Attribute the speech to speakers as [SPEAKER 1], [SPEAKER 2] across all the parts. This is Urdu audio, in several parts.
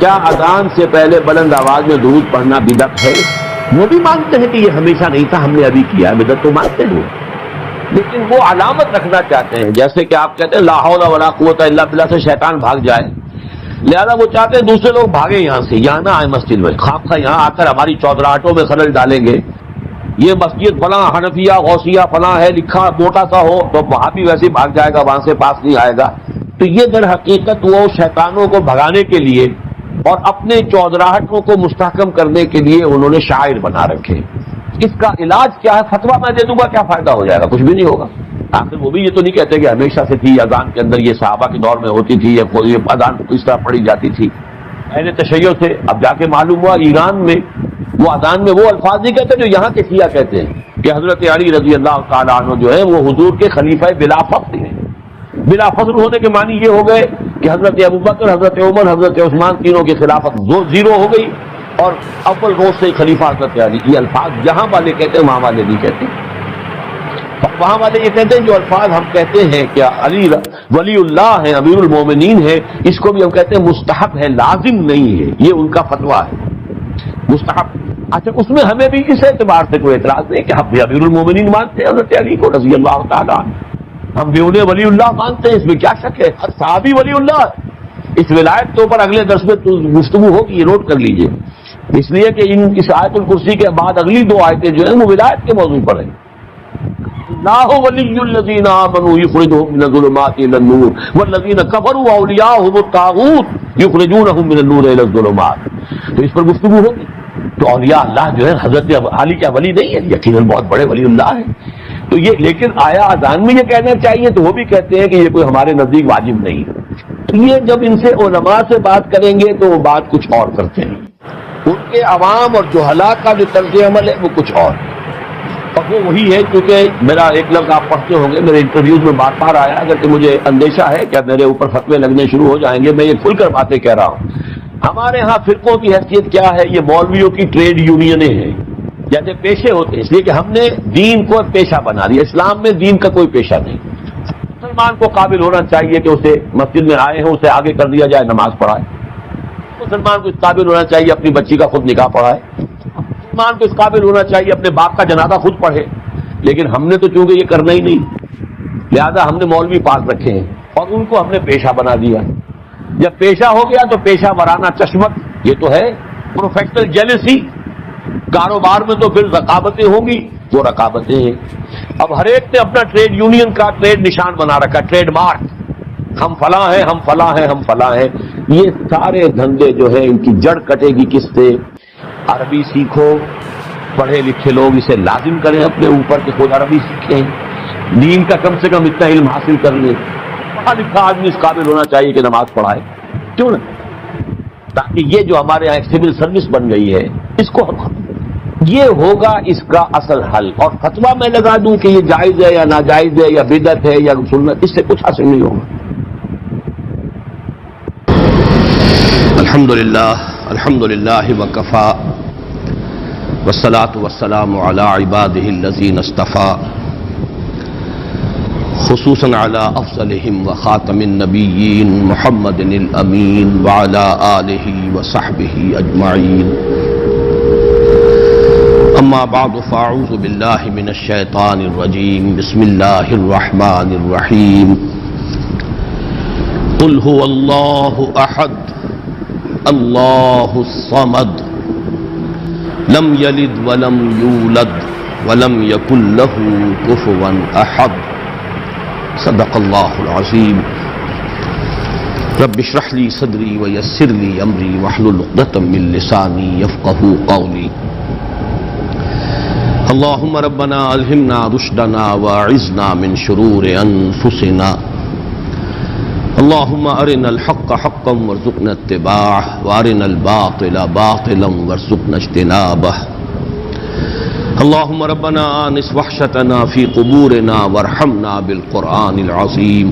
[SPEAKER 1] کیا اذان سے پہلے بلند آواز میں درود پڑھنا بدعت ہے؟ وہ بھی مانتے ہیں کہ یہ ہمیشہ نہیں تھا، ہم نے ابھی کیا ہے، بدعت تو مانتے ہیں، لیکن وہ علامت رکھنا چاہتے ہیں، جیسے کہ آپ کہتے ہیں لا حول ولا قوت الا باللہ سے شیطان بھاگ جائے، لہذا وہ چاہتے ہیں دوسرے لوگ بھاگیں یہاں سے، یہاں نہ آئے مسجد میں، خواہ یہاں آ کر ہماری چودراہٹوں میں خلل ڈالیں گے، یہ مسجد فلاں حنفیہ غوثیہ فلاں ہے لکھا موٹا سا ہو تو وہاں بھی ویسے بھاگ جائے گا، وہاں سے پاس نہیں آئے گا۔ تو یہ در حقیقت وہ شیطانوں کو بھگانے کے لیے اور اپنے چودراہٹوں کو مستحکم کرنے کے لیے انہوں نے شاعر بنا رکھے۔ اس کا علاج کیا ہے؟ فتویٰ میں دے دوں گا، کیا فائدہ ہو جائے گا؟ کچھ بھی نہیں ہوگا۔ آخر وہ بھی یہ تو نہیں کہتے کہ ہمیشہ سے تھی اذان کے اندر، یہ صحابہ کے دور میں ہوتی تھی، یہ اذان اس طرح پڑھی جاتی تھی اہل تشیع سے۔ اب جا کے معلوم ہوا ایران میں وہ اذان میں وہ الفاظ نہیں کہتے جو یہاں کے شیعہ کہتے ہیں کہ حضرت علی رضی اللہ تعالیٰ عنہ جو ہے وہ حضور کے خلیفہ بلا فخر ہیں۔ بلا فخر ہونے کے معنی یہ ہو گئے کہ حضرت ابوبکر، حضرت عمر، حضرت عثمان تینوں کی خلافت زیرو ہو گئی اور اول روز سے خلیفہ حضرت علی۔ یہ الفاظ یہاں والے کہتے ہیں، وہاں والے نہیں کہتے۔ وہاں والے یہ کہتے ہیں جو الفاظ ہم کہتے ہیں کہ علی ولی اللہ ہے، امیر المومنین ہے، اس کو بھی ہم کہتے ہیں مستحب ہے، لازم نہیں ہے، یہ ان کا فتویٰ ہے مستحب۔ اچھا اس میں ہمیں بھی اس اعتبار سے کوئی اعتراض نہیں کہ ہم بھی امیر المومنین مانتے ہیں حضرت علی کو رضی اللہ تعالیٰ عنہ، ہم بھی انہیں ولی اللہ مانتے ہیں، اس میں کیا شک ہے؟ صحابی ولی اللہ۔ اس ولایت کے اوپر اگلے درس میں گفتگو ہوگی، یہ نوٹ کر لیجئے، اس لیے کہ اس آیت الکرسی کے بعد اگلی دو آیتیں جو ہیں وہ ولایت کے موضوع پر ہیں۔ اللہ ولی الذین آمنوا یخرجهم من الظلمات الى النور والذین کفروا اولیاءهم الطاغوت یخرجونهم من النور الى الظلمات۔ تو اس پر گفتگو ہوگی۔ تو اولیاء اللہ جو ہے حضرت علی کیا ولی نہیں ہے؟ یقیناً بہت بڑے ولی اللہ ہیں۔ تو یہ لیکن آیا اذان میں یہ کہنا چاہیے تو وہ بھی کہتے ہیں کہ یہ کوئی ہمارے نزدیک واجب نہیں ہے۔ تو یہ جب ان سے علماء سے بات کریں گے تو وہ بات کچھ اور کرتے ہیں، ان کے عوام اور جہلاء کا جو طرز عمل ہے وہ کچھ اور، اور وہ وہی ہے کیونکہ میرا ایک لفظ آپ پڑھتے ہوں گے، میرے انٹرویوز میں بار بار آیا، اگر کہ مجھے اندیشہ ہے کہ میرے اوپر فتوے لگنے شروع ہو جائیں گے، میں یہ کھل کر باتیں کہہ رہا ہوں۔ ہمارے ہاں فرقوں کی حیثیت کیا ہے؟ یہ مولویوں کی ٹریڈ یونینیں ہیں، جیسے پیشے ہوتے ہیں، اس لیے کہ ہم نے دین کو پیشہ بنا لیا۔ اسلام میں دین کا کوئی پیشہ نہیں۔ مسلمان کو قابل ہونا چاہیے کہ اسے مسجد میں آئے ہیں اسے آگے کر دیا جائے، نماز پڑھائے۔ مسلمان کو اس قابل ہونا چاہیے اپنی بچی کا خود نکاح پڑھائے۔ مسلمان کو اس قابل ہونا چاہیے اپنے باپ کا جنازہ خود پڑھے، لیکن ہم نے تو چونکہ یہ کرنا ہی نہیں، لہذا ہم نے مولوی پاس رکھے ہیں اور ان کو ہم نے پیشہ بنا دیا۔ جب پیشہ ہو گیا تو پیشہ ورانہ چشمت، یہ تو ہے پروفیشنل جیلسی۔ کاروبار میں تو پھر رقابتیں ہوں گی، وہ رقابتیں ہیں۔ اب ہر ایک نے اپنا ٹریڈ یونین کا ٹریڈ نشان بنا رکھا، ٹریڈ مارک، ہم فلاں ہیں، ہم فلاں ہیں، ہم فلاں ہیں۔ یہ سارے دھندے جو ہیں ان کی جڑ کٹے گی کس سے؟ عربی سیکھو، پڑھے لکھے لوگ اسے لازم کریں اپنے اوپر کہ خود عربی سیکھیں، دین کا کم سے کم اتنا علم حاصل کر لیں۔ پڑھا لکھا آدمی اس قابل ہونا چاہیے کہ نماز پڑھائے، کیوں نہ؟ تاکہ یہ جو ہمارے یہاں ایک سول سروس بن گئی ہے اس کو ہم، یہ ہوگا اس کا اصل حل۔ اور فتویٰ میں لگا دوں کہ یہ جائز ہے یا ناجائز ہے یا بدعت ہے یا سنت، اس سے کچھ حاصل نہیں ہوگا۔
[SPEAKER 2] الحمدللہ وکفا والصلاة والسلام علی عبادہ الذین اصطفیٰ، خصوصاً علی افضلہم وخاتم النبیین محمد الامین وعلی آلہ وصحبہ اجمعین۔ اما بعد فاعوذ باللہ من الشیطان الرجیم، بسم اللہ الرحمن الرحیم۔ قل هو اللہ احد اللہ الصمد لم یلد ولم یولد ولم یکن له کفوا احد۔ صدق اللہ العظیم۔ رب اشرح لي صدری ویسر لي امری واحلل عقدۃ من لسانی یفقهوا قولی۔ اللهم ربنا الہمنا رشدنا واعذنا من شرور انفسنا۔ اللهم ارنا الحق حقا وارزقنا اتباعه وارنا الباطل باطلا وارزقنا اجتنابه۔ اللهم ربنا آنس وحشتنا في قبورنا وارحمنا بالقرآن العظيم۔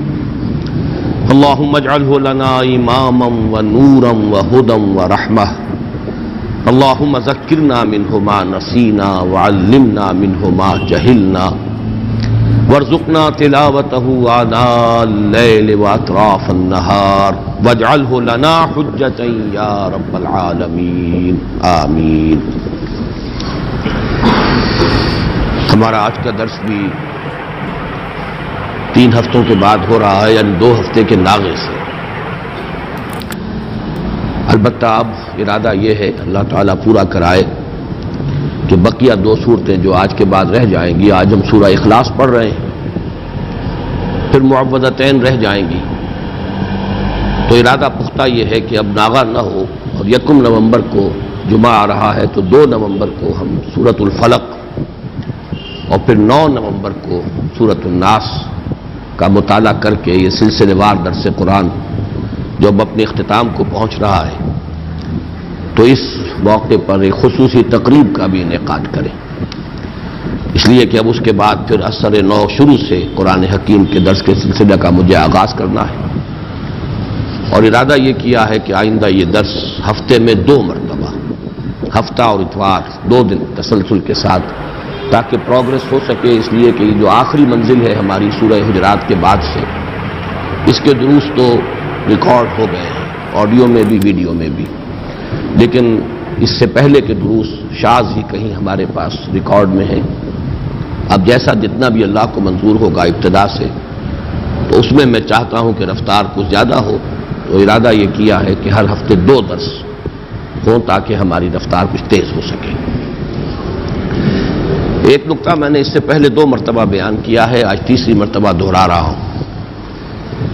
[SPEAKER 2] اللهم اجعله لنا إماما ونورا وهدى ورحمة۔ اللهم ذكرنا منه ما نسينا وعلمنا منه ما جهلنا وارزقنا تلاوته آناء الليل وأطراف النهار واجعله لنا حجة يا رب العالمين آمین۔ ہمارا آج کا درس بھی 3 ہفتوں کے بعد ہو رہا ہے، یعنی 2 ہفتے کے ناغے سے۔ البتہ اب ارادہ یہ ہے اللہ تعالیٰ پورا کرائے کہ بقیہ 2 صورتیں جو آج کے بعد رہ جائیں گی، آج ہم سورہ اخلاص پڑھ رہے ہیں، پھر معوذتین رہ جائیں گی، تو ارادہ پختہ یہ ہے کہ اب ناغہ نہ ہو، اور 1 نومبر کو جمعہ آ رہا ہے تو 2 نومبر کو ہم سورۃ الفلق اور پھر 9 نومبر کو سورۃ الناس کا مطالعہ کر کے یہ سلسلے وار درس قرآن جو اب اپنے اختتام کو پہنچ رہا ہے، تو اس موقع پر ایک خصوصی تقریب کا بھی انعقاد کریں، اس لیے کہ اب اس کے بعد پھر اثر نو شروع سے قرآن حکیم کے درس کے سلسلے کا مجھے آغاز کرنا ہے، اور ارادہ یہ کیا ہے کہ آئندہ یہ درس ہفتے میں 2 مرتبہ، ہفتہ اور اتوار 2 دن تسلسل کے ساتھ، تاکہ پروگرس ہو سکے، اس لیے کہ یہ جو آخری منزل ہے ہماری سورہ حجرات کے بعد سے، اس کے دروس تو ریکارڈ ہو گئے ہیں، آڈیو میں بھی ویڈیو میں بھی، لیکن اس سے پہلے کے دروس شاذ ہی کہیں ہمارے پاس ریکارڈ میں ہیں۔ اب جیسا جتنا بھی اللہ کو منظور ہوگا ابتدا سے، تو اس میں میں چاہتا ہوں کہ رفتار کچھ زیادہ ہو، تو ارادہ یہ کیا ہے کہ ہر ہفتے 2 درس ہوں تاکہ ہماری رفتار کچھ تیز ہو سکے۔ ایک نقطہ میں نے اس سے پہلے 2 مرتبہ بیان کیا ہے، آج تیسری مرتبہ دہرا رہا ہوں۔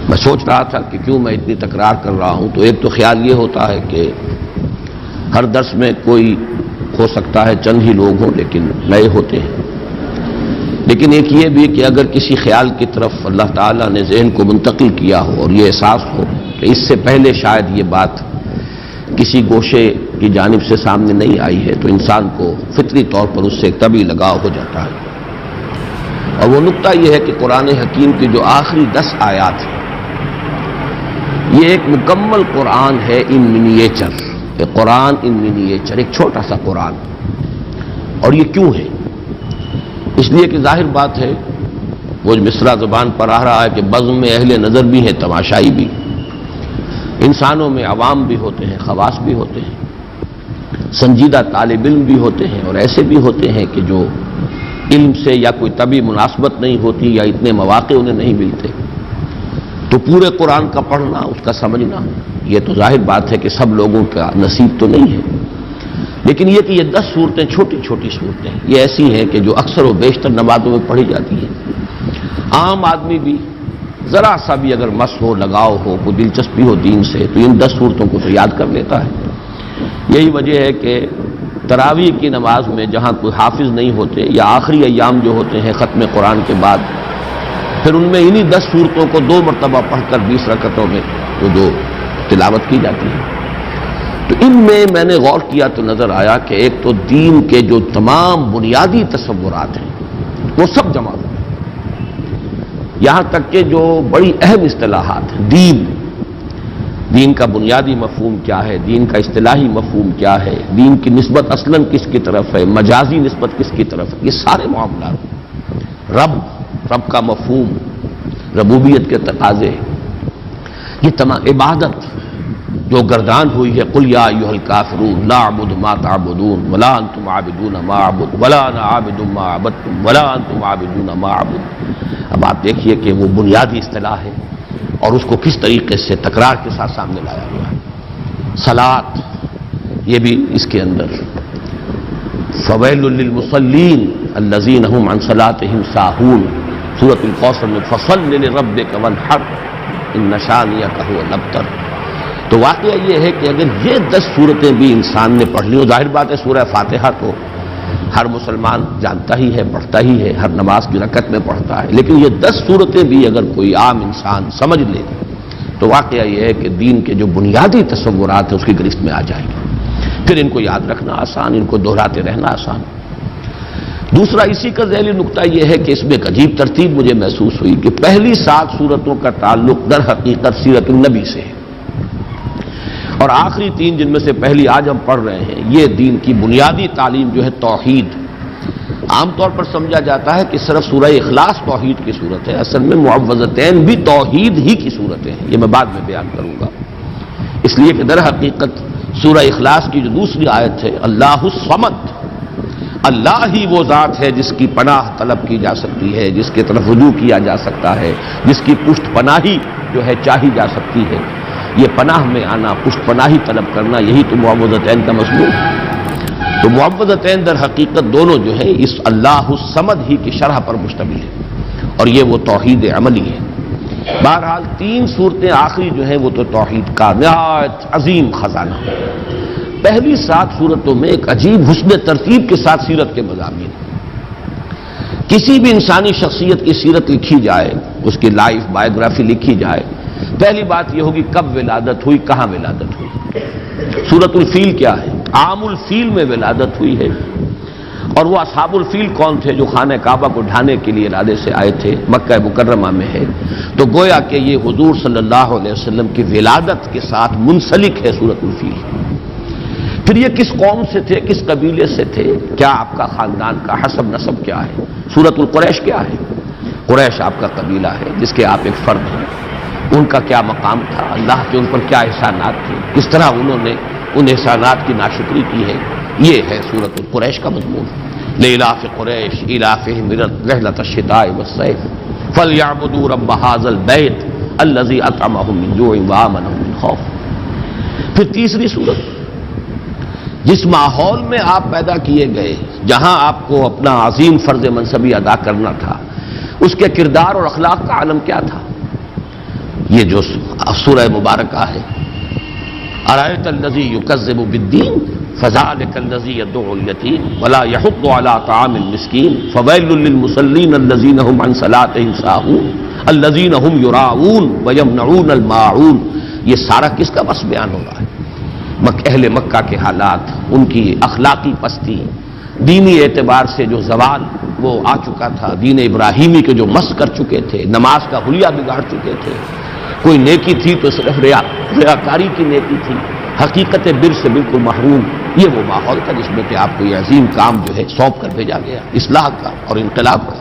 [SPEAKER 2] میں سوچ رہا تھا کہ کیوں میں اتنی تکرار کر رہا ہوں، تو ایک تو خیال یہ ہوتا ہے کہ ہر درس میں کوئی ہو سکتا ہے چند ہی لوگ ہوں لیکن نئے ہوتے ہیں، لیکن ایک یہ بھی کہ اگر کسی خیال کی طرف اللہ تعالیٰ نے ذہن کو منتقل کیا ہو اور یہ احساس ہو کہ اس سے پہلے شاید یہ بات کسی گوشے کی جانب سے سامنے نہیں آئی ہے، تو انسان کو فطری طور پر اس سے ایک طبعی لگاؤ ہو جاتا ہے، اور وہ نقطہ یہ ہے کہ قرآن حکیم کی جو آخری 10 آیات ہیں، یہ ایک مکمل قرآن ہے ان منیچر، ایک قرآن ان منیچر، ایک چھوٹا سا قرآن۔ اور یہ کیوں ہے؟ اس لیے کہ ظاہر بات ہے وہ مصرع زبان پر آ رہا ہے کہ بزم میں اہل نظر بھی ہیں، تماشائی بھی، انسانوں میں عوام بھی ہوتے ہیں، خواص بھی ہوتے ہیں، سنجیدہ طالب علم بھی ہوتے ہیں، اور ایسے بھی ہوتے ہیں کہ جو علم سے یا کوئی طبی مناسبت نہیں ہوتی یا اتنے مواقع انہیں نہیں ملتے، تو پورے قرآن کا پڑھنا، اس کا سمجھنا، یہ تو ظاہر بات ہے کہ سب لوگوں کا نصیب تو نہیں ہے، لیکن یہ کہ یہ 10 صورتیں چھوٹی چھوٹی صورتیں یہ ایسی ہیں کہ جو اکثر و بیشتر نمازوں میں پڑھی جاتی ہیں، عام آدمی بھی ذرا سا بھی اگر مس ہو، لگاؤ ہو، کوئی دلچسپی ہو دین سے، تو ان 10 صورتوں کو تو یاد کر لیتا ہے۔ یہی وجہ ہے کہ تراویح کی نماز میں جہاں کوئی حافظ نہیں ہوتے، یا آخری ایام جو ہوتے ہیں ختم قرآن کے بعد، پھر ان میں انہی 10 صورتوں کو 2 مرتبہ پڑھ کر 20 رکعتوں میں وہ جو تلاوت کی جاتی ہے، تو ان میں نے غور کیا تو نظر آیا کہ ایک تو دین کے جو تمام بنیادی تصورات ہیں وہ سب جمع ہو گئے، یہاں تک کہ جو بڑی اہم اصطلاحات ہیں، دین کا بنیادی مفہوم کیا ہے، دین کا اصطلاحی مفہوم کیا ہے، دین کی نسبت اصلاً کس کی طرف ہے، مجازی نسبت کس کی طرف ہے، یہ سارے معاملات، رب کا مفہوم، ربوبیت کے تقاضے، یہ تمام عبادت جو گردان ہوئی ہے، قل یا ایھا الکافرون لا اعبد ما تعبدون ولا انتم عابدون ما اعبد ولا انا عابد ما عبدتم ولا انتم عابدون ما اعبد۔ اب آپ دیکھیے کہ وہ بنیادی اصطلاح ہے اور اس کو کس طریقے سے تکرار کے ساتھ سامنے لایا گیا ہے۔ صلاۃ یہ بھی اس کے اندر، فویل للمصلین الذین هم عن صلاتهم ساہون، سورۃ الکوثر میں فصل لربک وانحر ان شانئک هو الابتر۔ تو واقعہ یہ ہے کہ اگر یہ 10 صورتیں بھی انسان نے پڑھ لی، ظاہر بات ہے سورہ فاتحہ تو ہر مسلمان جانتا ہی ہے، پڑھتا ہی ہے، ہر نماز کی رکعت میں پڑھتا ہے، لیکن یہ 10 صورتیں بھی اگر کوئی عام انسان سمجھ لے تو واقعہ یہ ہے کہ دین کے جو بنیادی تصورات ہیں اس کی گرفت میں آ جائے گی، پھر ان کو یاد رکھنا آسان، ان کو دہراتے رہنا آسان۔ دوسرا اسی کا ذیلی نقطہ یہ ہے کہ اس میں ایک عجیب ترتیب مجھے محسوس ہوئی کہ پہلی 7 صورتوں کا تعلق در حقیقت سیرت النبی سے ہے، اور آخری 3 جن میں سے پہلی آج ہم پڑھ رہے ہیں، یہ دین کی بنیادی تعلیم جو ہے توحید، عام طور پر سمجھا جاتا ہے کہ صرف سورہ اخلاص توحید کی صورت ہے، اصل میں معوذتین بھی توحید ہی کی صورتیں ہیں، یہ میں بعد میں بیان کروں گا۔ اس لیے کہ در حقیقت سورہ اخلاص کی جو دوسری آیت ہے، اللہ الصمد، اللہ ہی وہ ذات ہے جس کی پناہ طلب کی جا سکتی ہے، جس کے طرف رجوع کیا جا سکتا ہے، جس کی پشت پناہی جو ہے چاہی جا سکتی ہے۔ یہ پناہ میں آنا، پشت پناہی طلب کرنا، یہی تو معوذتین کا مضمون ہے۔ تو معوذتین در حقیقت دونوں جو ہے اس اللہ الصمد ہی کی شرح پر مشتمل ہے، اور یہ وہ توحید عملی ہے۔ بہرحال 3 صورتیں آخری جو ہیں وہ تو توحید کا نہایت عظیم خزانہ۔ پہلی 7 صورتوں میں ایک عجیب حسن ترتیب کے ساتھ سیرت کے مضامین۔ کسی بھی انسانی شخصیت کی سیرت لکھی جائے، اس کی لائف بایوگرافی لکھی جائے، پہلی بات یہ ہوگی کب ولادت ہوئی، کہاں ولادت ہوئی۔ سورۃ الفیل کیا ہے؟ عام الفیل میں ولادت ہوئی ہے، اور وہ اصحاب الفیل کون تھے جو خانہ کعبہ کو ڈھانے کے لیے ارادے سے آئے تھے، مکہ مکرمہ میں ہے۔ تو گویا کہ یہ حضور صلی اللہ علیہ وسلم کی ولادت کے ساتھ منسلک ہے سورۃ الفیل۔ پھر یہ کس قوم سے تھے، کس قبیلے سے تھے، کیا آپ کا خاندان کا حسب نسب کیا ہے۔ سورۃ القریش کیا ہے؟ قریش آپ کا قبیلہ ہے جس کے آپ ایک فرد ہیں، ان کا کیا مقام تھا، اللہ کے ان پر کیا احسانات تھے، کس طرح انہوں نے ان احسانات کی ناشکری کی ہے، یہ ہے سورۃ القریش کا مضمون۔ لإلاف قریش إلافهم رحلة الشتاء والصيف فليعبدوا رب هذا البيت الذي أطعمهم من جوع وآمنهم من خوف۔ پھر تیسری صورت، جس ماحول میں آپ پیدا کیے گئے، جہاں آپ کو اپنا عظیم فرض منصبی ادا کرنا تھا، اس کے کردار اور اخلاق کا عالم کیا تھا، یہ جو سورہ مبارکہ ہے۔ أرأيت الذي يكذب بالدين فذلك الذي يدعو اليتيم ولا يحض على طعام المسكين فويل للمصلين الذين هم عن صلاتهم ساهون الذين هم يراءون ويمنعون الماعون۔ یہ سارا کس کا بس بیان ہو رہا ہے؟ اہل مکہ کے حالات، ان کی اخلاقی پستی، دینی اعتبار سے جو زوال وہ آ چکا تھا، دین ابراہیمی کے جو مس کر چکے تھے، نماز کا حلیہ بگاڑ چکے تھے، کوئی نیکی تھی تو صرف ریاکاری کی نیکی تھی، حقیقت بر سے بالکل محروم۔ یہ وہ ماحول تھا جس میں کہ آپ کو یہ عظیم کام جو ہے سونپ کر بھیجا گیا، اصلاح کا اور انقلاب کا۔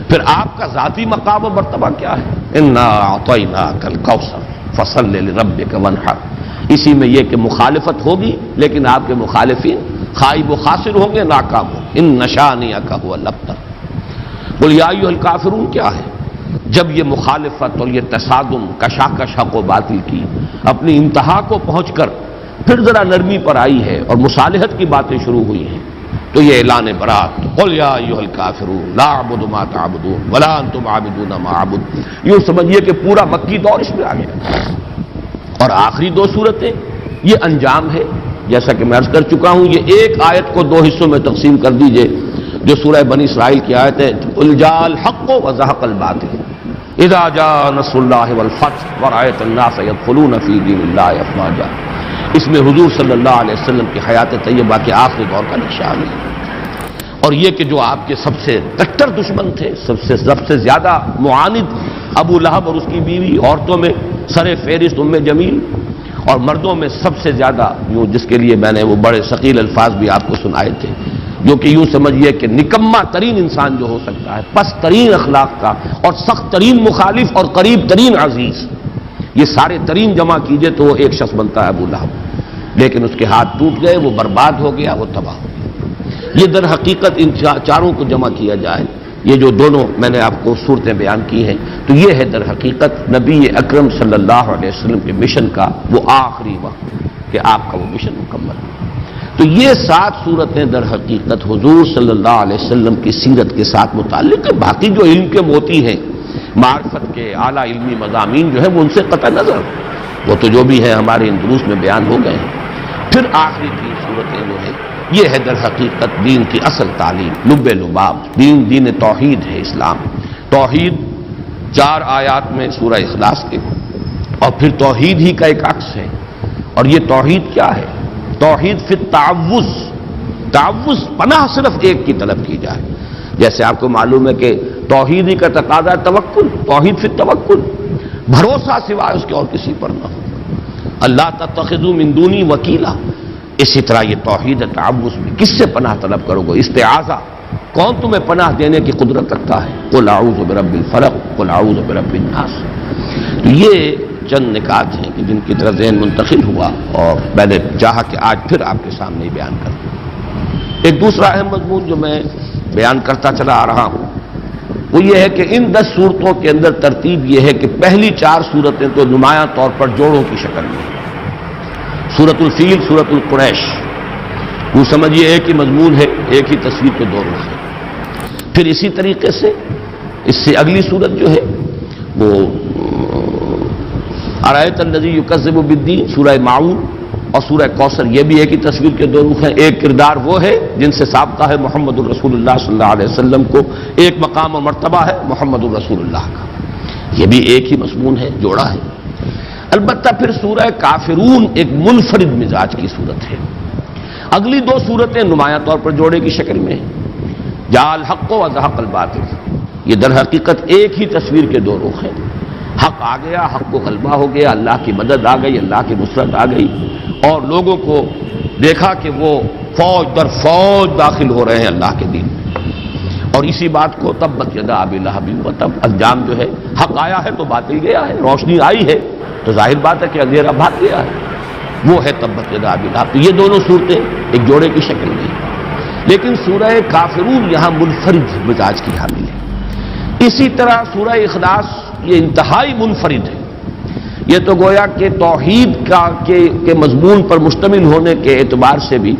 [SPEAKER 2] پھر آپ کا ذاتی مقام و مرتبہ کیا ہے؟ انا اعطیناک الکوثر فصل لربک وانحر۔ اسی میں یہ کہ مخالفت ہوگی، لیکن آپ کے مخالفین خائب و خاسر ہوں گے، ناکام ہوں گے۔ ان نشانیک هو الابتر۔ قل یا ایھا الکافرون کیا ہے؟ جب یہ مخالفت اور یہ تصادم، کشاکش حق و باطل کی اپنی انتہا کو پہنچ کر پھر ذرا نرمی پر آئی ہے اور مصالحت کی باتیں شروع ہوئی ہیں، تو یہ اعلان برات، قل یا ایھا الکافرون لا اعبد ما تعبدون ولا انتم عابدون ما اعبد۔ یوں سمجھیے کہ پورا مکی دور اس میں آ گیا۔ اور آخری 2 صورتیں یہ انجام ہے، جیسا کہ میں عرض کر چکا ہوں۔ یہ ایک آیت کو 2 حصوں میں تقسیم کر دیجئے، جو سورہ بنی اسرائیل کی آیت ہے، قل جاء الحق وزهق الباطل اذا جاء نصر اللہ والفتح ورأیت الناس يدخلون فی دین اللہ افواجا۔ اس میں حضور صلی اللہ علیہ وسلم کی حیات طیبہ کے آخری دور کا نشان ہے، اور یہ کہ جو آپ کے سب سے کٹر دشمن تھے، سب سے زیادہ معاند ابو لہب اور اس کی بیوی، عورتوں میں سر فہرست ام جمیل، اور مردوں میں سب سے زیادہ جس کے لیے میں نے وہ بڑے ثقیل الفاظ بھی آپ کو سنائے تھے، جو کہ یوں سمجھیے کہ نکما ترین انسان جو ہو سکتا ہے، پست ترین اخلاق کا اور سخت ترین مخالف اور قریب ترین عزیز، یہ سارے ترین جمع کیجئے تو وہ ایک شخص بنتا ہے ابو لہب، لیکن اس کے ہاتھ ٹوٹ گئے، وہ برباد ہو گیا، وہ تباہ ہو گیا۔ یہ در حقیقت ان چاروں کو جمع کیا جائے، یہ جو دونوں میں نے آپ کو صورتیں بیان کی ہیں، تو یہ ہے در حقیقت نبی اکرم صلی اللہ علیہ وسلم کے مشن کا وہ آخری وقت کہ آپ کا وہ مشن مکمل ہو۔ تو یہ 7 صورتیں در حقیقت حضور صلی اللہ علیہ وسلم کی سیرت کے ساتھ متعلق ہے۔ باقی جو علم کے موتی ہیں، معرفت کے اعلیٰ علمی مضامین جو ہیں وہ ان سے قطع نظر، وہ تو جو بھی ہے ہمارے ان دروس میں بیان ہو گئے ہیں۔ پھر آخری 3 صورتیں جو ہیں، یہ ہے در حقیقت دین کی اصل تعلیم، لب لباب، دین توحید ہے اسلام۔ توحید 4 آیات میں سورہ اخلاص کے، اور پھر توحید ہی کا ایک عکس ہے، اور یہ توحید کیا ہے؟ توحید فی التعوذ، تعوذ پناہ صرف ایک کی طلب کی جائے، جیسے آپ کو معلوم ہے کہ توحید ہی کا تقاضا توکل، توحید فی التوکل، بھروسہ سوائے اس کے اور کسی پر نہ ہو، اللہ تتخذوا من دونی وکیلا۔ اسی طرح یہ توحید تعوذ میں کس سے پناہ طلب کرو گے؟ استعاذہ، کون تمہیں پناہ دینے کی قدرت رکھتا ہے؟ قل اعوذ برب الفلق قل اعوذ برب الناس۔ تو یہ چند نکات ہیں کہ جن کی طرف ذہن منتقل ہوا اور میں نے چاہا کہ آج پھر آپ کے سامنے بیان کروں۔ ایک دوسرا اہم مضمون جو میں بیان کرتا چلا آ رہا ہوں وہ یہ ہے کہ ان 10 صورتوں کے اندر ترتیب یہ ہے کہ پہلی 4 صورتیں تو نمایاں طور پر جوڑوں کی شکل میں، سورۃ الفیل، سورۃ القریش، وہ سمجھیے ایک ہی مضمون ہے، ایک ہی تصویر کے 2 رخ ہیں۔ پھر اسی طریقے سے اس سے اگلی صورت جو ہے وہ ارایت الذی یکذب بالدین، سورہ معون اور سورہ کوثر، یہ بھی ایک ہی تصویر کے 2 رخ ہیں۔ ایک کردار وہ ہے جن سے ثابتہ ہے محمد الرسول اللہ صلی اللہ علیہ وسلم کو، ایک مقام اور مرتبہ ہے محمد الرسول اللہ کا، یہ بھی ایک ہی مضمون ہے، جوڑا ہے۔ البتہ پھر سورہ کافرون ایک منفرد مزاج کی صورت ہے۔ اگلی 2 صورتیں نمایاں طور پر جوڑے کی شکل میں ہیں، جاء الحق و زهق الباطل، یہ در حقیقت ایک ہی تصویر کے 2 رخ ہیں۔ حق آ گیا، حق کو غلبہ ہو گیا، اللہ کی مدد آ گئی، اللہ کی نصرت آ گئی، اور لوگوں کو دیکھا کہ وہ فوج در فوج داخل ہو رہے ہیں اللہ کے دین، اور اسی بات کو تبت یدا ابی لہب وتب، انجام جو ہے حق آیا ہے تو باطل گیا ہے، روشنی آئی ہے تو ظاہر بات ہے کہ اندھیرا بھاگ گیا ہے، وہ ہے تبت یدا ابی لہب۔ تو یہ دونوں صورتیں ایک جوڑے کی شکل میں ہیں، لیکن سورہ کافرون یہاں منفرد مزاج کی حامل ہے۔ اسی طرح سورہ اخلاص یہ انتہائی منفرد ہے، یہ تو گویا کہ توحید کے مضمون پر مشتمل ہونے کے اعتبار سے بھی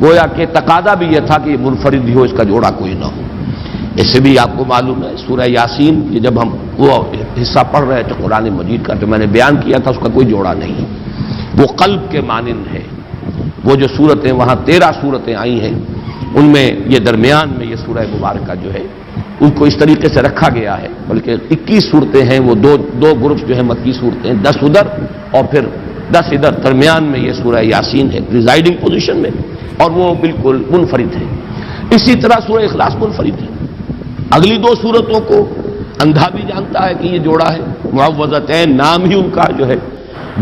[SPEAKER 2] گویا کہ تقاضا بھی یہ تھا کہ یہ منفرد ہی ہو، اس کا جوڑا کوئی نہ ہو۔ اسے بھی آپ کو معلوم ہے سورہ یاسین، یہ جب ہم وہ حصہ پڑھ رہے تھے قرآن مجید کا تو میں نے بیان کیا تھا اس کا کوئی جوڑا نہیں، وہ قلب کے مانند ہے۔ وہ جو صورتیں وہاں 13 صورتیں آئی ہیں ان میں یہ درمیان میں یہ سورہ مبارکہ جو ہے ان کو اس طریقے سے رکھا گیا ہے، بلکہ 21 صورتیں ہیں، وہ دو گروپس جو ہیں مکی صورتیں، 10 ادھر اور پھر 10 ادھر، درمیان میں یہ سورہ یاسین ہے پریزائڈنگ پوزیشن میں، اور وہ بالکل منفرد ہے۔ اسی طرح سورہ اخلاص منفرد ہے۔ اگلی 2 صورتوں کو اندھا بھی جانتا ہے کہ یہ جوڑا ہے، معوذتین نام ہی ان کا جو ہے،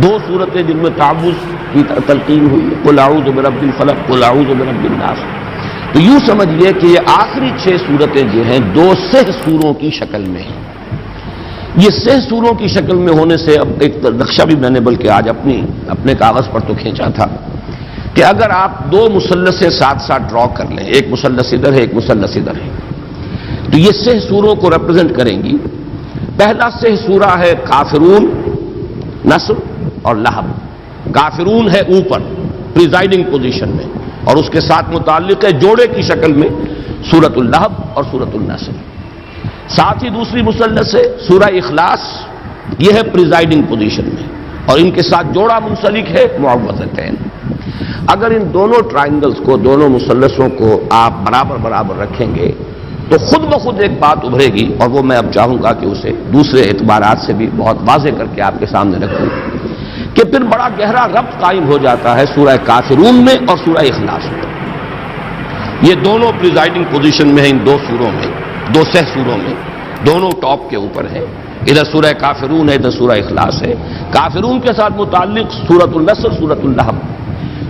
[SPEAKER 2] 2 صورتیں جن میں تعوذ کی تلقین ہوئی ہے، قل اعوذ برب الفلق قل اعوذ برب الناس۔ تو یوں سمجھیے کہ یہ آخری 6 صورتیں جو ہیں 2 سہ سوروں کی شکل میں ہیں۔ یہ سہ سوروں کی شکل میں ہونے سے اب ایک نقشہ بھی میں نے بلکہ آج اپنے کاغذ پر تو کھینچا تھا کہ اگر آپ 2 مثلثیں ساتھ ساتھ ڈرا کر لیں، ایک مثلث ادھر ہے ایک مثلث ادھر ہے، تو یہ سہ سوروں کو ریپرزینٹ کریں گی۔ پہلا سہ سورہ ہے کافرون، نصر اور لہب۔ کافرون ہے اوپر پریزائڈنگ پوزیشن میں، اور اس کے ساتھ متعلق ہے جوڑے کی شکل میں سورۃ اللہب اور سورۃ النصر۔ ساتھ ہی دوسری مثلث ہے سورہ اخلاص، یہ ہے پریزائڈنگ پوزیشن میں، اور ان کے ساتھ جوڑا منسلک ہے معوذتین۔ اگر ان دونوں ٹرائنگلز کو، دونوں مثلثوں کو آپ برابر رکھیں گے تو خود بخود ایک بات ابھرے گی، اور وہ میں اب چاہوں گا کہ اسے دوسرے اعتبارات سے بھی بہت واضح کر کے آپ کے سامنے رکھوں کہ پھر بڑا گہرا ربط قائم ہو جاتا ہے سورہ کافرون میں اور سورہ اخلاص میں۔ یہ دونوں پریزائڈنگ پوزیشن میں ہیں ان 2 سوروں میں، 2 سہ سوروں میں، دونوں ٹاپ کے اوپر ہے۔ ادھر سورہ کافرون ہے، ادھر سورہ اخلاص ہے۔ کافرون کے ساتھ متعلق سورۃ النصر، سورۃ اللہب،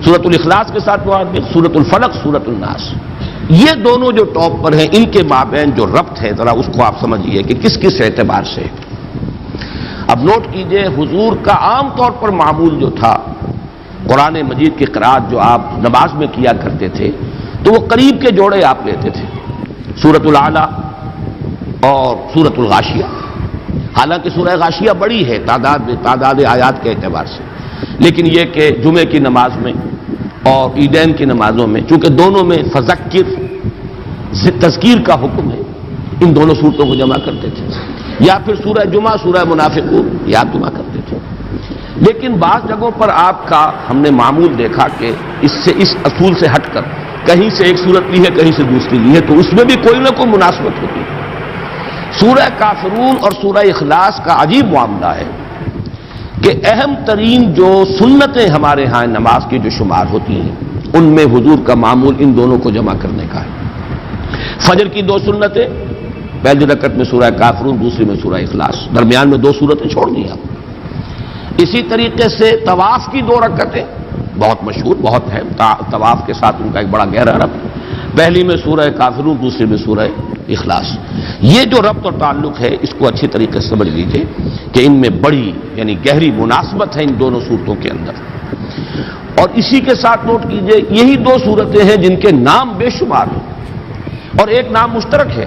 [SPEAKER 2] سورۃ الاخلاص کے ساتھ متعلق سورۃ الفلق، سورۃ الناس۔ یہ دونوں جو ٹاپ پر ہیں ان کے مابین جو ربط ہے ذرا اس کو آپ سمجھیے کہ کس کس اعتبار سے۔ اب نوٹ کیجئے حضور کا عام طور پر معمول جو تھا، قرآن مجید کی قرأت جو آپ نماز میں کیا کرتے تھے تو وہ قریب کے جوڑے آپ لیتے تھے، سورۃ الاعلیٰ اور سورۃ الغاشیہ۔ حالانکہ سورہ غاشیہ بڑی ہے تعداد آیات کے اعتبار سے، لیکن یہ کہ جمعے کی نماز میں اور عیدین کی نمازوں میں چونکہ دونوں میں فذکر تذکیر کا حکم ہے، ان دونوں صورتوں کو جمع کرتے تھے، یا پھر سورہ جمعہ، سورہ منافقون یاد جمع کرتے تھے۔ لیکن بعض جگہوں پر آپ کا ہم نے معمول دیکھا کہ اس اصول سے ہٹ کر کہیں سے ایک صورت لی ہے کہیں سے دوسری لی ہے، تو اس میں بھی کوئی نہ کوئی مناسبت ہوتی ہے۔ سورہ کافرون اور سورہ اخلاص کا عجیب معاملہ ہے کہ اہم ترین جو سنتیں ہمارے ہاں نماز کی جو شمار ہوتی ہیں ان میں حضور کا معمول ان دونوں کو جمع کرنے کا ہے۔ فجر کی 2 سنتیں، پہلی رکعت میں سورہ کافرون، دوسری میں سورہ اخلاص، درمیان میں 2 سورتیں چھوڑ دی آپ۔ اسی طریقے سے طواف کی 2 رکعتیں بہت مشہور، بہت ہے، طواف کے ساتھ ان کا ایک بڑا گہرا ربط۔ پہلی میں سورہ کافرون، دوسری میں سورہ اخلاص. یہ جو ربط اور تعلق ہے اس کو اچھی طریقے سے سمجھ لیجئے کہ ان میں بڑی یعنی گہری مناسبت ہے ان دونوں صورتوں کے اندر. اور اسی کے ساتھ نوٹ کیجئے یہی دو صورتیں ہیں جن کے نام بے شمار ہیں اور ایک نام مشترک ہے.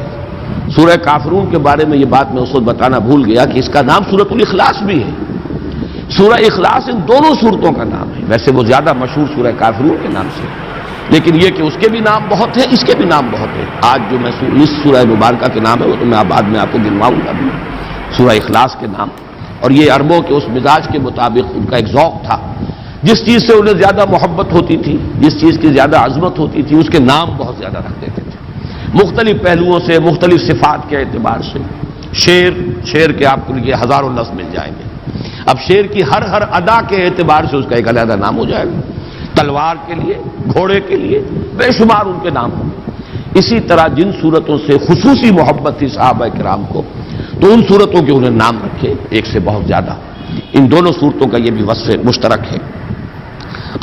[SPEAKER 2] سورہ کافرون کے بارے میں یہ بات میں اس وقت بتانا بھول گیا کہ اس کا نام سورۃ الاخلاص بھی ہے. سورہ اخلاص ان دونوں صورتوں کا نام ہے. ویسے وہ زیادہ مشہور سورہ کافرون کے نام سے، لیکن یہ کہ اس کے بھی نام بہت ہیں، اس کے بھی نام بہت ہیں. آج جو میں اس سورہ مبارکہ کے نام ہے وہ تو میں بعد میں آپ کو گنواؤں گا بھی، سورہ اخلاص کے نام. اور یہ عربوں کے اس مزاج کے مطابق ان کا ایک ذوق تھا، جس چیز سے انہیں زیادہ محبت ہوتی تھی، جس چیز کی زیادہ عظمت ہوتی تھی، اس کے نام بہت زیادہ رکھ دیتے تھے مختلف پہلوؤں سے، مختلف صفات کے اعتبار سے. شیر کے آپ کو یہ ہزاروں لفظ مل جائیں گے. اب شیر کی ہر ادا کے اعتبار سے اس کا ایک علیحدہ نام ہو جائے گا. تلوار کے لیے، گھوڑے کے لیے بے شمار ان کے نام ہوں. اسی طرح جن صورتوں سے خصوصی محبت تھی صحابہ کرام کو تو ان صورتوں کے انہیں نام رکھے ایک سے بہت زیادہ. ان دونوں صورتوں کا یہ بھی وصف مشترک ہے.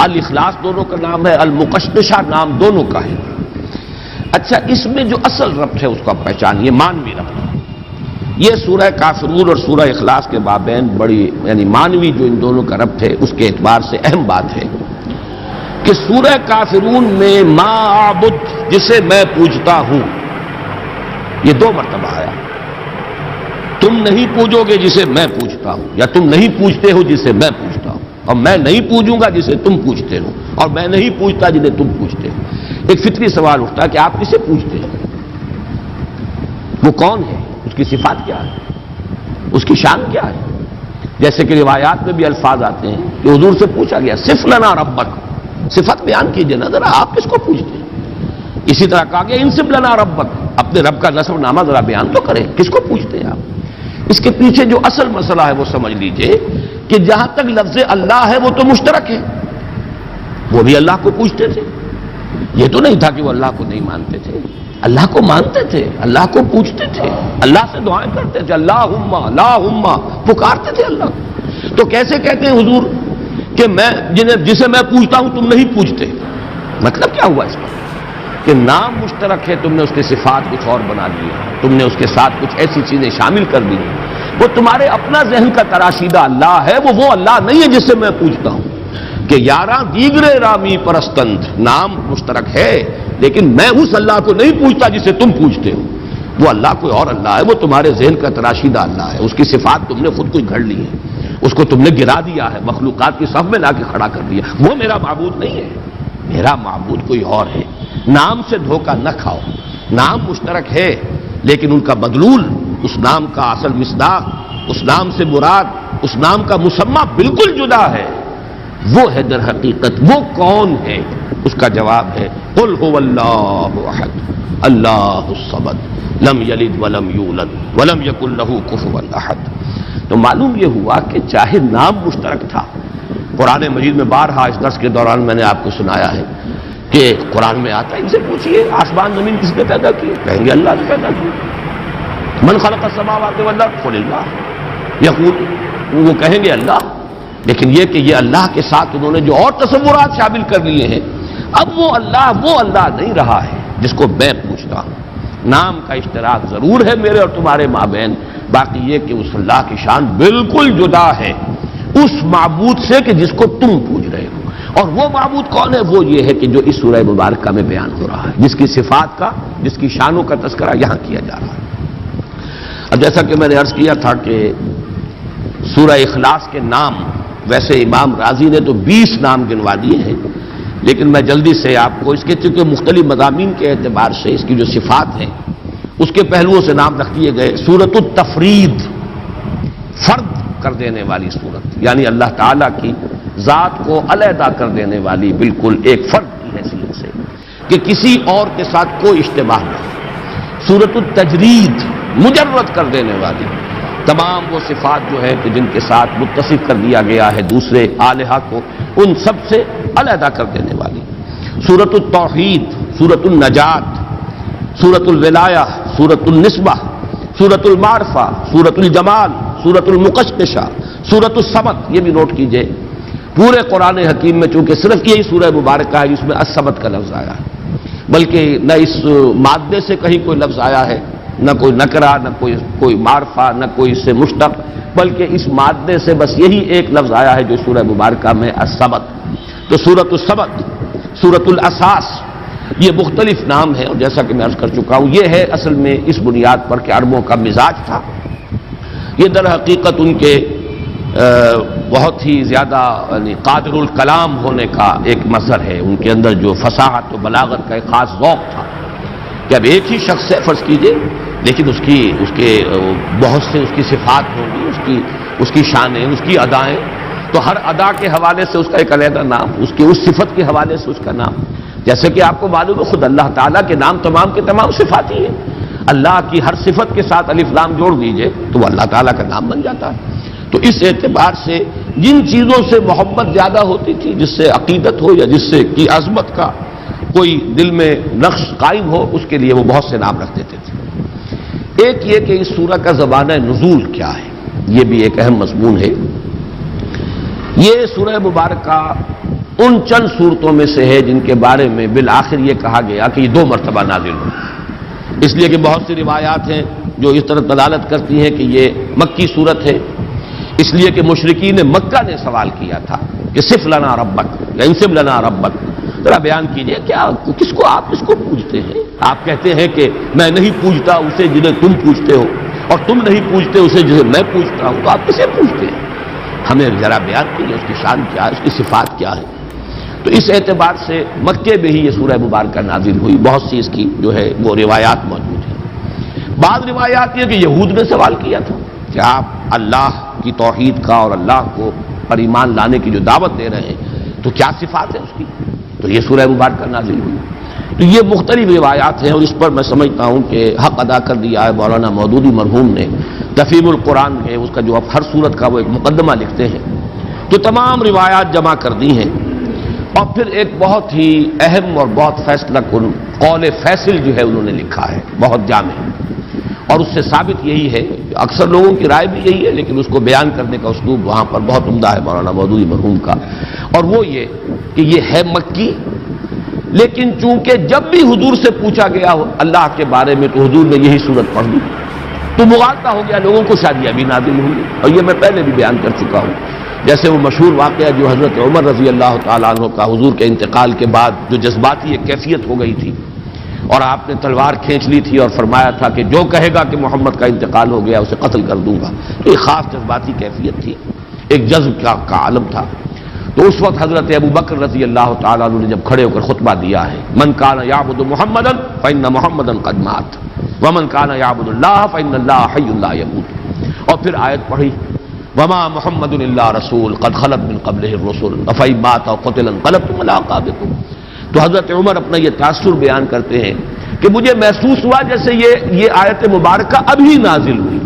[SPEAKER 2] الاخلاص دونوں کا نام ہے، المقشقشہ نام دونوں کا ہے. اچھا، اس میں جو اصل ربط ہے اس کو آپ پہچانیے، مانوی ربط. یہ سورہ کافرون اور سورہ اخلاص کے مابین بڑی یعنی مانوی جو ان دونوں کا ربط ہے اس کے اعتبار سے اہم بات ہے کہ سورہ کافرون میں ما اعبد جسے میں پوجتا ہوں یہ دو مرتبہ آیا. تم نہیں پوجو گے جسے میں پوجتا ہوں، یا تم نہیں پوجتے ہو جسے میں پوجتا ہوں، اور میں نہیں پوجوں گا جسے تم پوجتے ہو، اور میں نہیں پوجتا جنہیں تم پوجتے ہو. ایک فطری سوال اٹھتا ہے کہ آپ کسے پوجتے ہیں؟ وہ کون ہے؟ اس کی صفات کیا ہے؟ اس کی شان کیا ہے؟ جیسے کہ روایات میں بھی الفاظ آتے ہیں کہ حضور سے پوچھا گیا صف لنا ربک، صفت بیان کیجئے نا ذرا، آپ کس کو پوچھتے ہیں؟ اسی طرح کہا گیا انصب لنا ربک، اپنے رب کا نسب نامہ ذرا بیان تو کریں، کس کو پوچھتے ہیں آپ؟ اس کے پیچھے جو اصل مسئلہ ہے وہ سمجھ لیجئے کہ جہاں تک لفظ اللہ ہے وہ تو مشترک ہے. وہ بھی اللہ کو پوچھتے تھے. یہ تو نہیں تھا کہ وہ اللہ کو نہیں مانتے تھے، اللہ کو مانتے تھے، اللہ کو پوچھتے تھے، اللہ سے دعائیں کرتے تھے، اللہم اللہم پکارتے تھے اللہ کو. تو کیسے کہتے ہیں حضور کہ میں جسے میں پوچھتا ہوں تم نہیں پوچھتے؟ مطلب کیا ہوا اس کا؟ کہ نام مشترک ہے، تم نے اس کے صفات کچھ اور بنا دی، تم نے اس کے ساتھ کچھ ایسی چیزیں شامل کر دی. وہ تمہارے اپنا ذہن کا تراشیدہ اللہ ہے، وہ اللہ نہیں ہے جس سے میں پوچھتا ہوں. کہ یاراں دیگرے رامی پرستند، نام مشترک ہے لیکن میں اس اللہ کو نہیں پوچھتا جسے تم پوچھتے ہو. وہ اللہ کوئی اور اللہ ہے، وہ تمہارے ذہن کا تراشیدہ اللہ ہے. اس کی صفات تم نے خود کچھ گھڑ لی ہے، اس کو تم نے گرا دیا ہے، مخلوقات کی صف میں لا کے کھڑا کر دیا. وہ میرا معبود نہیں ہے، میرا معبود کوئی اور ہے. نام سے دھوکہ نہ کھاؤ. نام مشترک ہے لیکن ان کا مدلول، اس نام کا اصل مصداق، اس نام سے مراد، اس نام کا مسمى بالکل جدا ہے. وہ ہے در حقیقت وہ کون ہے؟ اس کا جواب ہے قل هو اللہ احد اللہ الصمد لم یلد ولم یولد ولم یکن له کفوا احد. تو معلوم یہ ہوا کہ چاہے نام مشترک تھا، قرآن مجید میں بارہا اس درس کے دوران میں نے آپ کو سنایا ہے کہ قرآن میں آتا ہے ان سے پوچھئے آسمان زمین کس نے پیدا کی؟ کہیں گے اللہ نے پیدا کی. من خلق السماوات والارض قل اللہ، یقول وہ کہیں گے اللہ. لیکن یہ کہ یہ اللہ کے ساتھ انہوں نے جو اور تصورات شامل کر لیے ہیں، اب وہ اللہ نہیں رہا ہے جس کو میں پوچھتا ہوں. نام کا اشتراک ضرور ہے میرے اور تمہارے مابین، باقی یہ کہ اس اللہ کی شان بالکل جدا ہے اس معبود سے کہ جس کو تم پوچھ رہے ہو. اور وہ معبود کون ہے؟ وہ یہ ہے کہ جو اس سورہ مبارکہ میں بیان ہو رہا ہے، جس کی صفات کا، جس کی شانوں کا تذکرہ یہاں کیا جا رہا ہے. اب جیسا کہ میں نے عرض کیا تھا کہ سورہ اخلاص کے نام ویسے امام رازی نے تو 20 نام گنوا دیے ہیں، لیکن میں جلدی سے آپ کو اس کے چونکہ مختلف مضامین کے اعتبار سے اس کی جو صفات ہیں اس کے پہلوؤں سے نام رکھ دیے گئے. سورۃ التفرید، فرد کر دینے والی سورت، یعنی اللہ تعالیٰ کی ذات کو علیحدہ کر دینے والی، بالکل ایک فرد کی حیثیت سے کہ کسی اور کے ساتھ کوئی اشتباہ نہ ہو. سورۃ التجرید، مجرد کر دینے والی، تمام وہ صفات جو ہے کہ جن کے ساتھ متصف کر دیا گیا ہے دوسرے الہہ کو، ان سب سے علیحدہ کر دینے والی. سورۃ التوحید، سورۃ النجات، سورۃ الولایہ، سورۃ النسبہ، سورۃ المعرفہ، سورۃ الجمال، سورۃ المقشقشہ، سورۃ الصمد. یہ بھی نوٹ کیجئے پورے قرآن حکیم میں چونکہ صرف یہی سورہ مبارکہ ہے جس میں الصمد کا لفظ آیا ہے. بلکہ نہ اس مادے سے کہیں کوئی لفظ آیا ہے، نہ کوئی نکرہ، نہ کوئی معرفہ، نہ کوئی اس سے مشتق، بلکہ اس مادے سے بس یہی ایک لفظ آیا ہے جو سورہ مبارکہ میں السبت۔ تو سورۃ السبت، سورۃ الاساس، یہ مختلف نام ہے، اور جیسا کہ میں عرض کر چکا ہوں یہ ہے اصل میں اس بنیاد پر کہ عربوں کا مزاج تھا، یہ در حقیقت ان کے بہت ہی زیادہ یعنی قادر الکلام ہونے کا ایک مظہر ہے، ان کے اندر جو فصاحت و بلاغت کا ایک خاص ذوق تھا کہ اب ایک ہی شخص ہے فرض کیجئے، لیکن اس کے بہت سے اس کی صفات ہوں گی، اس کی شانیں، اس کی ادائیں، تو ہر ادا کے حوالے سے اس کا ایک علیحدہ نام، اس صفت کے حوالے سے اس کا نام، جیسے کہ آپ کو معلوم ہے خود اللہ تعالیٰ کے نام تمام کے تمام صفاتی ہیں، اللہ کی ہر صفت کے ساتھ الف لام جوڑ دیجئے تو وہ اللہ تعالیٰ کا نام بن جاتا ہے۔ تو اس اعتبار سے جن چیزوں سے محبت زیادہ ہوتی تھی، جس سے عقیدت ہو یا جس سے کی عظمت کا کوئی دل میں نقش قائم ہو، اس کے لیے وہ بہت سے نام رکھ دیتے تھے۔ ایک یہ کہ اس سورہ کا زمانہ نزول کیا ہے، یہ بھی ایک اہم مضمون ہے۔ یہ سورہ مبارکہ ان چند صورتوں میں سے ہے جن کے بارے میں بالآخر یہ کہا گیا کہ یہ 2 مرتبہ نازل ہوئی، اس لیے کہ بہت سی روایات ہیں جو اس طرح دلالت کرتی ہیں کہ یہ مکی صورت ہے، اس لیے کہ مشرکین مکہ نے سوال کیا تھا کہ صف لنا ربک یا انصب لنا ربک، ذرا بیان کیجئے کیا آپ کس کو پوجتے ہیں؟ آپ کہتے ہیں کہ میں نہیں پوجتا اسے جنہیں تم پوجتے ہو، اور تم نہیں پوجتے اسے جسے میں پوجتا ہوں، تو آپ کسے پوجتے ہیں؟ ہمیں ذرا بیان کیجئے اس کی شان کیا ہے، اس کی صفات کیا ہے۔ تو اس اعتبار سے مکے میں ہی یہ سورہ مبارکہ نازل ہوئی، بہت سی اس کی جو ہے وہ روایات موجود ہیں۔ بعض روایات یہ کہ یہود نے سوال کیا تھا کہ آپ اللہ کی توحید کا اور اللہ کو پر ایمان لانے کی جو دعوت دے رہے ہیں تو کیا صفات ہے اس کی، تو یہ سورہ مبارکہ نازل ہوئی۔ تو یہ مختلف روایات ہیں، اور اس پر میں سمجھتا ہوں کہ حق ادا کر دیا ہے مولانا مودودی مرحوم نے، تفہیم القرآن ہے اس کا جو اب ہر سورت کا وہ ایک مقدمہ لکھتے ہیں، تو تمام روایات جمع کر دی ہیں، اور پھر ایک بہت ہی اہم اور بہت فیصلہ کن قول فیصل جو ہے انہوں نے لکھا ہے، بہت جامع، اور اس سے ثابت یہی ہے، اکثر لوگوں کی رائے بھی یہی ہے، لیکن اس کو بیان کرنے کا اسلوب وہاں پر بہت عمدہ ہے مولانا مودودی مرحوم کا، اور وہ یہ کہ یہ ہے مکی، لیکن چونکہ جب بھی حضور سے پوچھا گیا ہو اللہ کے بارے میں تو حضور نے یہی صورت پڑھ دی، تو مغالطہ ہو گیا لوگوں کو، شاید یہ ابھی نازل ہوئی، اور یہ میں پہلے بھی بیان کر چکا ہوں، جیسے وہ مشہور واقعہ جو حضرت عمر رضی اللہ تعالیٰ عنہ کا حضور کے انتقال کے بعد جو جذباتی ایک کیفیت ہو گئی تھی، اور آپ نے تلوار کھینچ لی تھی اور فرمایا تھا کہ جو کہے گا کہ محمد کا انتقال ہو گیا اسے قتل کر دوں گا، تو ایک خاص جذباتی کیفیت تھی، ایک جذب کا عالم تھا۔ تو اس وقت حضرت ابو بکر رضی اللہ تعالیٰ عنہ نے جب کھڑے ہو کر خطبہ دیا ہے، من کان یعبد محمدا فإن محمدا قد مات ومن کان یعبد اللہ فإن اللہ حی لا یموت، اور پھر آیت پڑھی وما محمد الا رسول قد خلت من قبلہ الرسل افإن مات او قتل انقلبتم علی اعقابکم۔ تو حضرت عمر اپنا یہ تاثر بیان کرتے ہیں کہ مجھے محسوس ہوا جیسے یہ آیت مبارکہ ابھی نازل ہوئی۔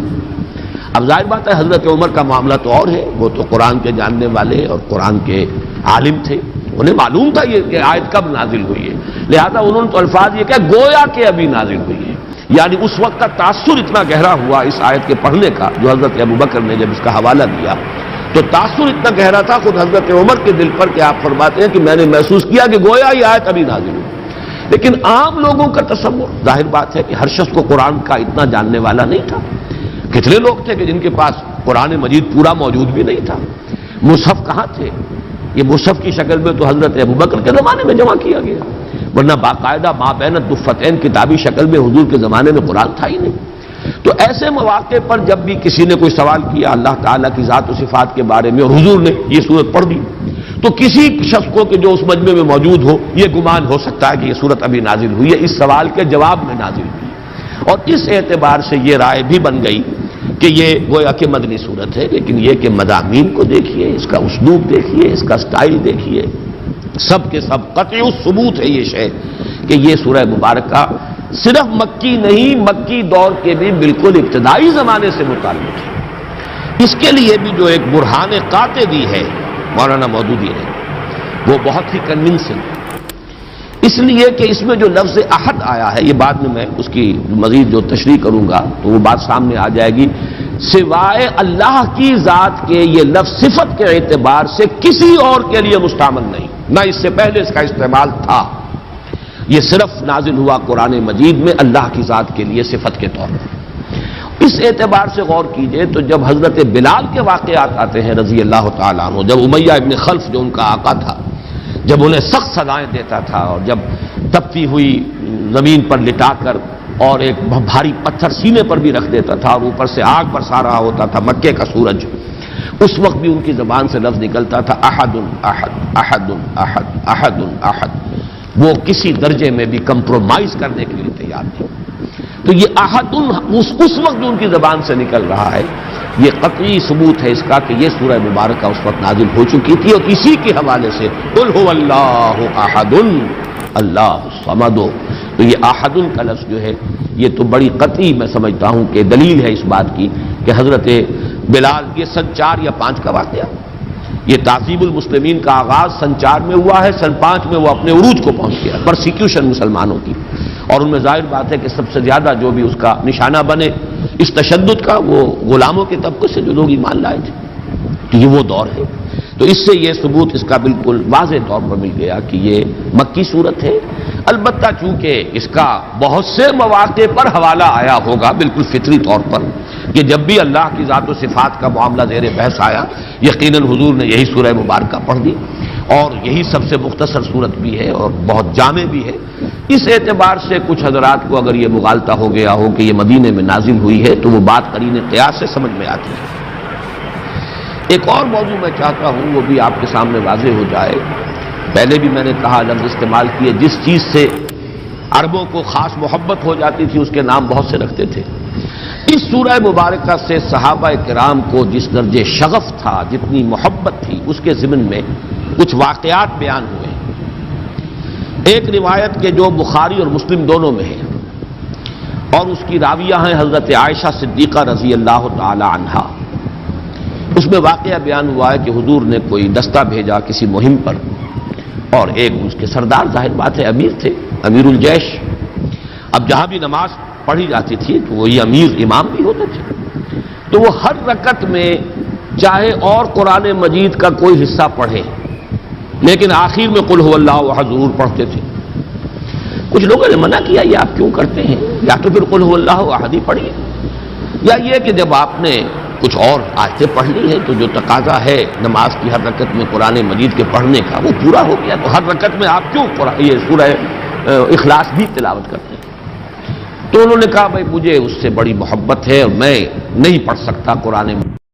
[SPEAKER 2] اب ظاہر بات ہے حضرت عمر کا معاملہ تو اور ہے، وہ تو قرآن کے جاننے والے اور قرآن کے عالم تھے، انہیں معلوم تھا یہ کہ آیت کب نازل ہوئی ہے، لہذا انہوں نے تو الفاظ یہ کہ گویا کہ ابھی نازل ہوئی ہے، یعنی اس وقت کا تاثر اتنا گہرا ہوا اس آیت کے پڑھنے کا، جو حضرت ابو بکر نے جب اس کا حوالہ دیا تو تاثر اتنا گہرا تھا خود حضرت عمر کے دل پر کہ آپ فرماتے ہیں کہ میں نے محسوس کیا کہ گویا یہ آیت ابھی نازل ہوئی۔ لیکن عام لوگوں کا تصور، ظاہر بات ہے کہ ہر شخص کو قرآن کا اتنا جاننے والا نہیں تھا، کتنے لوگ تھے کہ جن کے پاس قرآن مجید پورا موجود بھی نہیں تھا، مصحف کہاں تھے، یہ مصحف کی شکل میں تو حضرت ابوبکر کے زمانے میں جمع کیا گیا، ورنہ باقاعدہ ما بین الدفتین کتابی شکل میں حضور کے زمانے میں قرآن تھا ہی نہیں۔ تو ایسے مواقع پر جب بھی کسی نے کوئی سوال کیا اللہ تعالیٰ کی ذات و صفات کے بارے میں اور حضور نے یہ صورت پڑھ دی، تو کسی شخص کو کہ جو اس مجمع میں موجود ہو یہ گمان ہو سکتا ہے کہ یہ صورت ابھی نازل ہوئی ہے، اس سوال کے جواب میں نازل ہوئی، اور اس اعتبار سے یہ رائے بھی بن گئی کہ یہ گویا کہ مدنی صورت ہے، لیکن یہ کہ مضامین کو دیکھیے، اس کا اسلوب دیکھیے، اس کا سٹائل دیکھیے، سب کے سب قطعی ثبوت ہے یہ شے کہ یہ سورہ مبارکہ صرف مکی نہیں، مکی دور کے بھی بالکل ابتدائی زمانے سے متعلق ہے۔ اس کے لیے بھی جو ایک برہان قاطع دی ہے مولانا مودودی نے وہ بہت ہی کنونسنگ، اس لیے کہ اس میں جو لفظ احد آیا ہے، یہ بعد میں اس کی مزید جو تشریح کروں گا تو وہ بات سامنے آ جائے گی، سوائے اللہ کی ذات کے یہ لفظ صفت کے اعتبار سے کسی اور کے لیے مستعمل نہیں، نہ اس سے پہلے اس کا استعمال تھا، یہ صرف نازل ہوا قرآن مجید میں اللہ کی ذات کے لیے صفت کے طور پر۔ اس اعتبار سے غور کیجئے تو جب حضرت بلال کے واقعات آتے ہیں رضی اللہ تعالیٰ عنہ، جب امیہ ابن خلف جو ان کا آقا تھا، جب انہیں سخت سزائیں دیتا تھا اور جب تپتی ہوئی زمین پر لٹا کر اور ایک بھاری پتھر سینے پر بھی رکھ دیتا تھا اور اوپر سے آگ برسا رہا ہوتا تھا مکے کا سورج، اس وقت بھی ان کی زبان سے لفظ نکلتا تھا احد احد احد احد احد احد، وہ کسی درجے میں بھی کمپرومائز کرنے کے لیے تیار نہیں۔ تو یہ احد اس وقت جو ان کی زبان سے نکل رہا ہے، یہ قطعی ثبوت ہے اس کا کہ یہ سورہ مبارکہ اس وقت نازل ہو چکی تھی، اور اسی کے حوالے سے قل هو اللہ احد اللہ الصمد، تو یہ احد کا لفظ جو ہے یہ تو بڑی قطعی میں سمجھتا ہوں کہ دلیل ہے اس بات کی کہ حضرت بلال، یہ سن 4 یا 5 کا واقعہ، یہ تعذیب المسلمین کا آغاز سن 4 میں ہوا ہے، سن 5 میں وہ اپنے عروج کو پہنچ گیا، پرسیکیوشن مسلمانوں کی، اور ان میں ظاہر بات ہے کہ سب سے زیادہ جو بھی اس کا نشانہ بنے اس تشدد کا، وہ غلاموں کے طبقے سے جو لوگ ایمان لائے تھے، تو یہ وہ دور ہے۔ تو اس سے یہ ثبوت اس کا بالکل واضح طور پر مل گیا کہ یہ مکی صورت ہے، البتہ چونکہ اس کا بہت سے مواقع پر حوالہ آیا ہوگا بالکل فطری طور پر کہ جب بھی اللہ کی ذات و صفات کا معاملہ زیر بحث آیا، یقیناً حضور نے یہی سورہ مبارکہ پڑھ دی، اور یہی سب سے مختصر صورت بھی ہے اور بہت جامع بھی ہے۔ اس اعتبار سے کچھ حضرات کو اگر یہ مغالطہ ہو گیا ہو کہ یہ مدینے میں نازل ہوئی ہے تو وہ بات قرین قیاس سے سمجھ میں آتی ہے۔ ایک اور موضوع میں چاہتا ہوں وہ بھی آپ کے سامنے واضح ہو جائے، پہلے بھی میں نے کہا لفظ استعمال کیے، جس چیز سے عربوں کو خاص محبت ہو جاتی تھی اس کے نام بہت سے رکھتے تھے، اس سورہ مبارکہ سے صحابہ کرام کو جس درجے شغف تھا، جتنی محبت تھی، اس کے ضمن میں کچھ واقعات بیان ہوئے۔ ایک روایت کے جو بخاری اور مسلم دونوں میں ہے اور اس کی راویہ ہیں حضرت عائشہ صدیقہ رضی اللہ تعالی عنہا، اس میں واقعہ بیان ہوا ہے کہ حضور نے کوئی دستہ بھیجا کسی مہم پر، اور ایک اس کے سردار ظاہر بات ہے امیر تھے، امیر الجیش، اب جہاں بھی نماز پڑھی جاتی تھی تو وہی امیر امام بھی ہوتے تھے، تو وہ ہر رکعت میں چاہے اور قرآن مجید کا کوئی حصہ پڑھے لیکن آخر میں قل هو اللہ احد ضرور پڑھتے تھے۔ کچھ لوگوں نے منع کیا یہ آپ کیوں کرتے ہیں، یا تو پھر قل هو اللہ احد ہی پڑھیے، یا یہ کہ جب آپ نے کچھ اور آیتیں پڑھ لی ہیں تو جو تقاضا ہے نماز کی ہر رکعت میں قرآن مجید کے پڑھنے کا وہ پورا ہو گیا، تو ہر رکعت میں آپ کیوں یہ سورہ اخلاص بھی تلاوت کرتے ہیں؟ تو انہوں نے کہا بھائی مجھے اس سے بڑی محبت ہے اور میں نہیں پڑھ سکتا قرآن